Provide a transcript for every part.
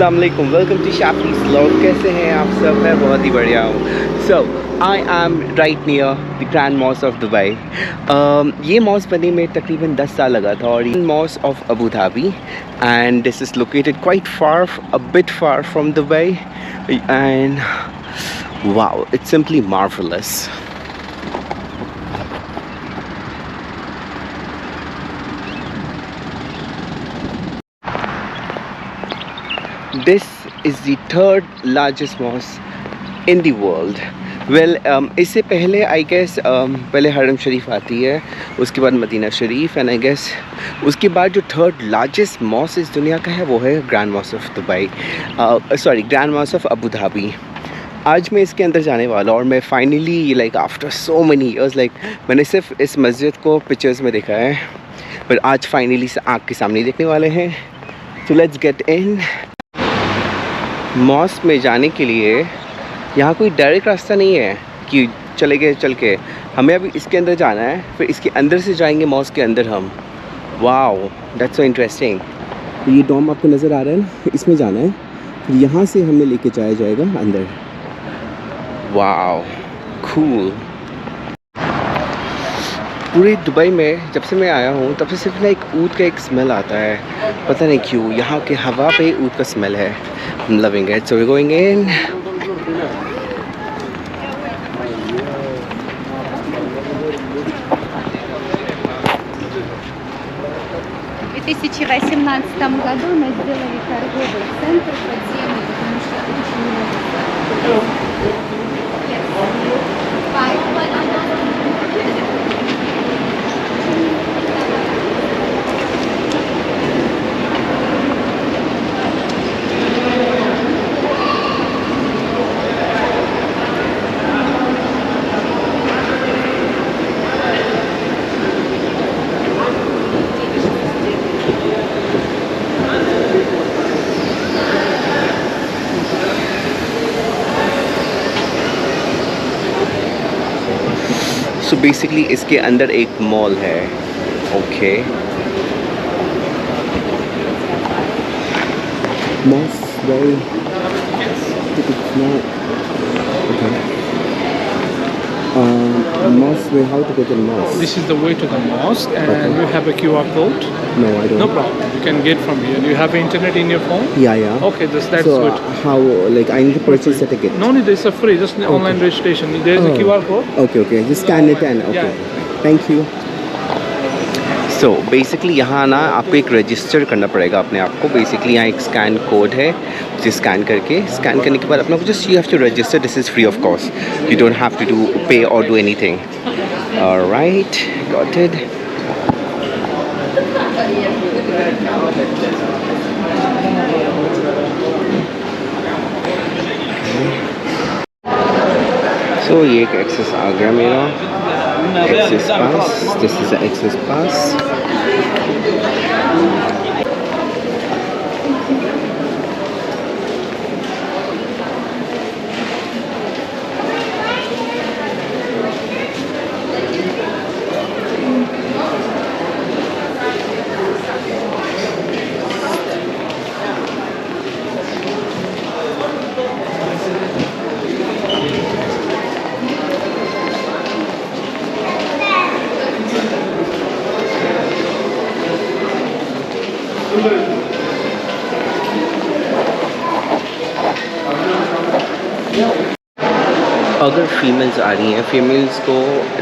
अस्सलाम वालेकुम, welcome to Shaffy'svlog। कैसे हैं आप सब? मैं बहुत ही बढ़िया हूँ। So I am right near the grand mosque of Dubai. ये मॉस्क बनने में तकरीबन 10 साल लगा था और ये mosque of Abu Dhabi and this is located quite far, a bit far from Dubai and wow, it's simply marvellous. This is the third largest mosque in the world. Well, इससे पहले आई गेस पहले हरम शरीफ आती है, उसके बाद Medina शरीफ and I guess उसके बाद जो थर्ड लार्जेस्ट मॉस्क इस दुनिया का है वो है grand mosque of Dubai, sorry grand mosque of Abu Dhabi. आज मैं इसके अंदर जाने वाला हूँ और मैं finally like after so many years, like मैंने सिर्फ इस मस्जिद को पिक्चर्स में देखा है पर आज फाइनली आँख के सामने देखने वाले हैं। तो लेट्स गेट इन। मॉस्क में जाने के लिए यहाँ कोई डायरेक्ट रास्ता नहीं है कि चले गए चल के, हमें अभी इसके अंदर जाना है, फिर इसके अंदर से जाएंगे मॉस्क के अंदर हम। Wow, that's so interesting. ये डॉम आपको नज़र आ रहा है ना, इसमें जाना है, फिर यहाँ से हमें लेके जाया जाएगा अंदर। Wow, cool. पूरे दुबई में जब से मैं आया हूँ तब से सिर्फ ना एक ऊद का एक स्मेल आता है, पता नहीं क्यों, यहाँ के हवा पे ऊद का स्मेल है। I'm loving it. So we're going in. В 2018 году мы сделали торговый центр подземный, потому что очень много. So basically इसके अंदर एक मॉल है। Okay, mosque very mosque, how to go to the mosque? This is the way to the mosque, and Okay. you have a QR code. No, I don't. No problem. You can get from here. Do you have internet in your phone? Yeah. Okay, that's So good. how, like I need to purchase a ticket? No need. It's a free. Just online registration. There is a QR code. Okay. Just scan it and okay. Yeah. Thank you. So basically यहाँ ना आपको एक register करना पड़ेगा अपने आप को। Basically यहाँ एक स्कैन कोड है, उसे स्कैन करने के बाद अपना को just you have to register. This is free of cost, you don't have to do pay और do anything. Alright, got it. So ये एक एक्सेस आ गया मेरा, access pass. This is the access pass. अगर फीमेल्स आ रही हैं, females को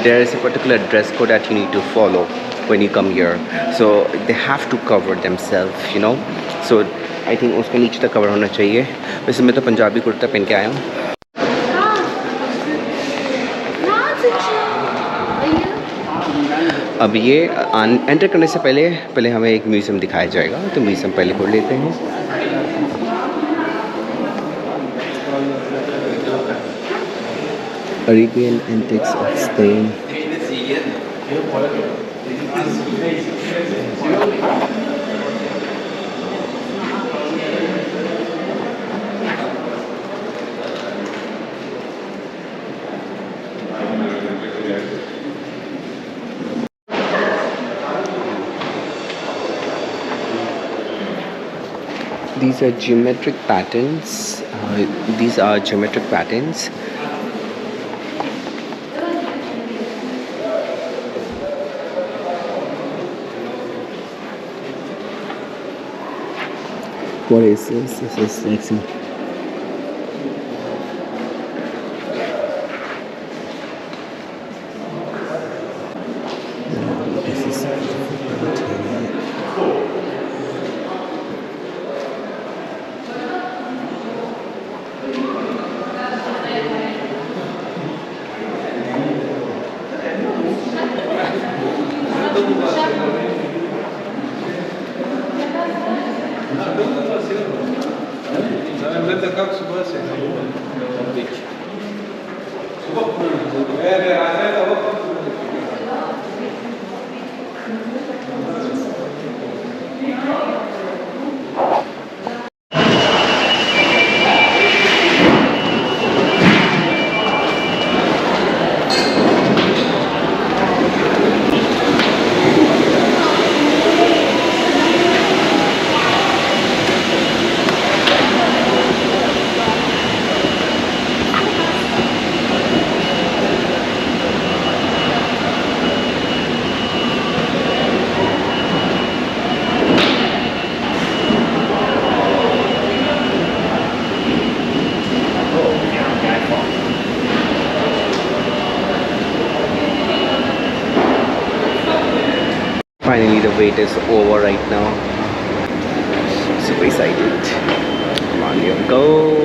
there is a particular dress code that you need to follow when you come here, so they have to cover themself, you know. So I think उसके नीचे तक cover होना चाहिए। वैसे मैं तो पंजाबी कुर्ता पहन के आया हूँ। अब ये एंटर करने से पहले हमें एक म्यूज़ियम दिखाया जाएगा, तो म्यूज़ियम पहले खोल लेते हैं। Arabian antiques of Spain. these are geometric patterns. These are geometric patterns. What is this? This is sexy. This is finally the wait is over right now. Super excited. Come on, you go.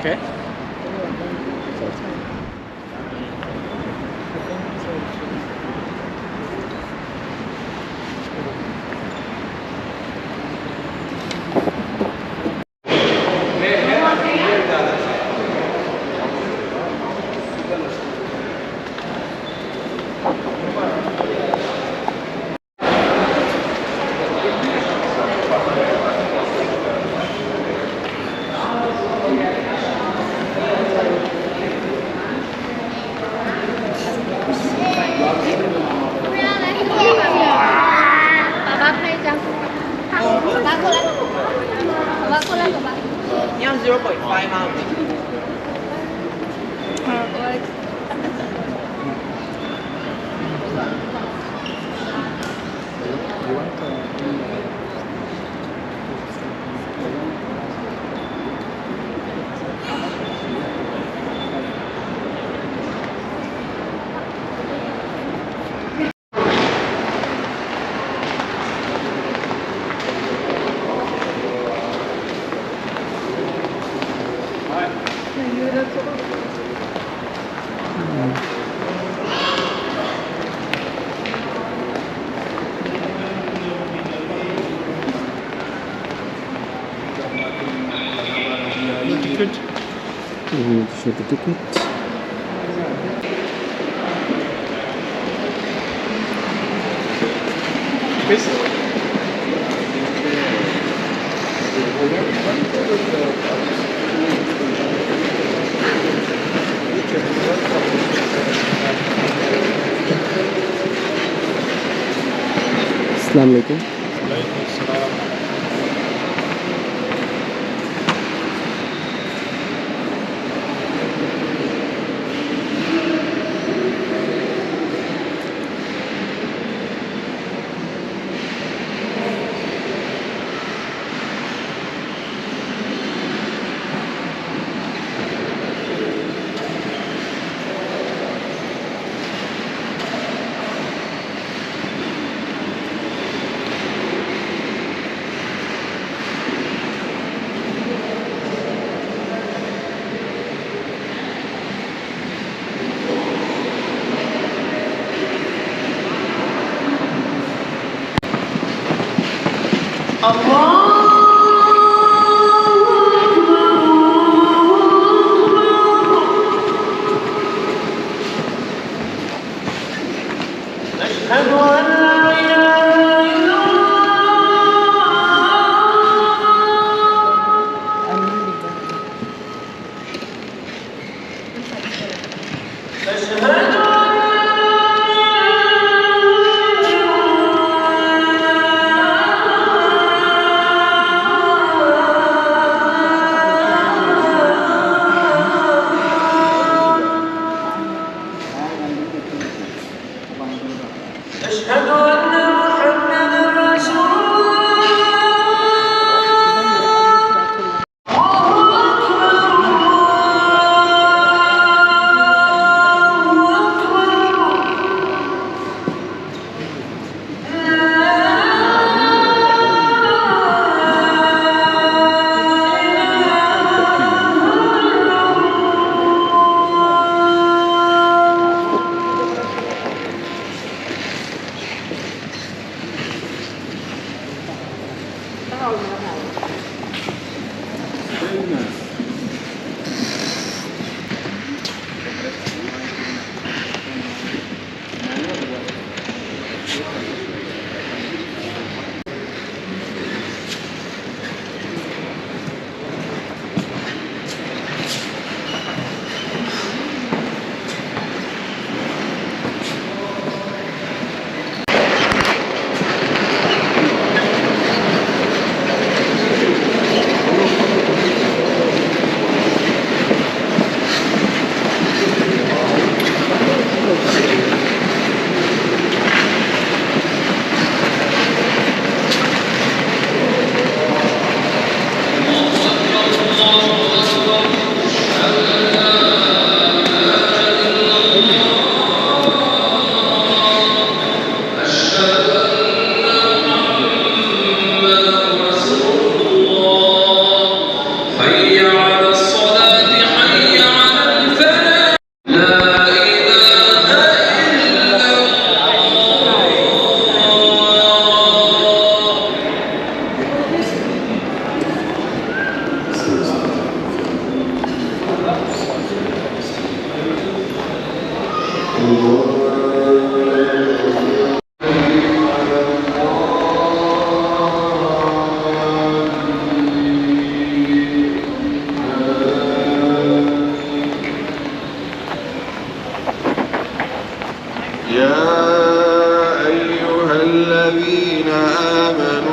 Okay. show the ticket. Assalamu alaikum.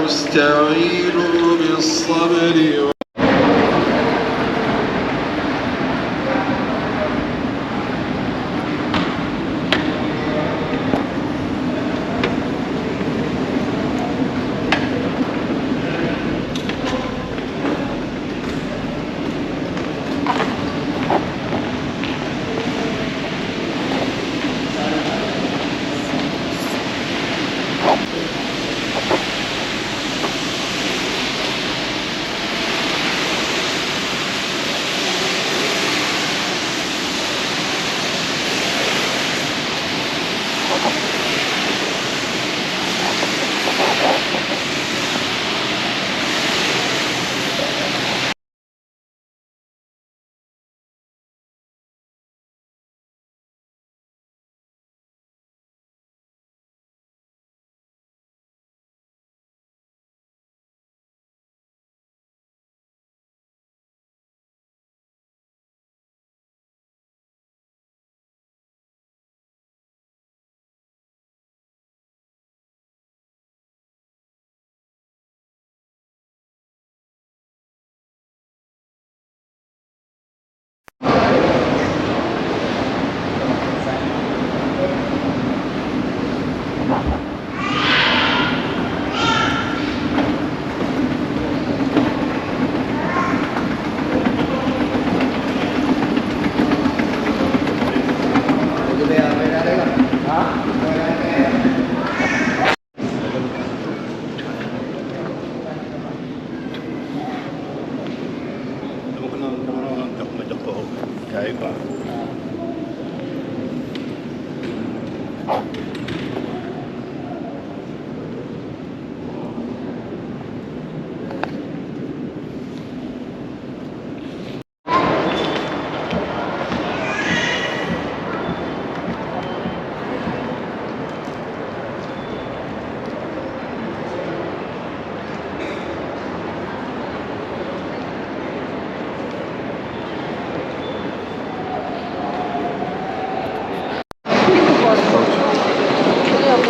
واستعينوا بالصبر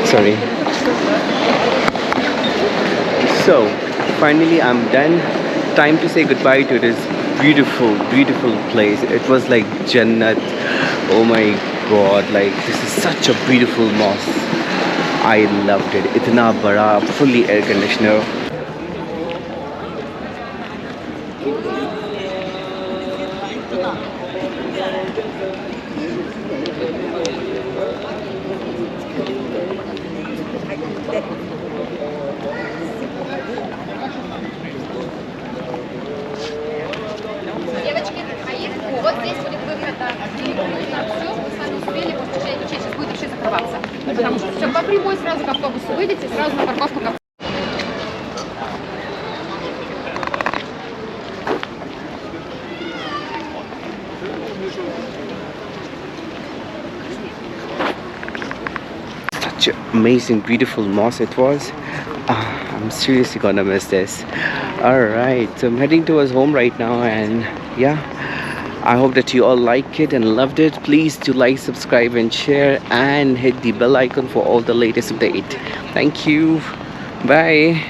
Sorry. So finally I'm done. Time to say goodbye to this beautiful, beautiful place. It was like Jannat. Oh my god, like this is such a beautiful mosque. I loved it. Itna bada, fully air conditioner. Девочки, вот здесь будет выход на все, вы с вами успели, сейчас будет вообще закрываться. Потому что все, по прямой сразу к автобусу выйдете, сразу на парковку к Such an amazing, beautiful mosque it was. I'm seriously gonna miss this. Alright, so I'm heading towards home right now, and yeah, I hope that you all like it and loved it. Please do like, subscribe and share, and hit the bell icon for all the latest update. Thank you. Bye.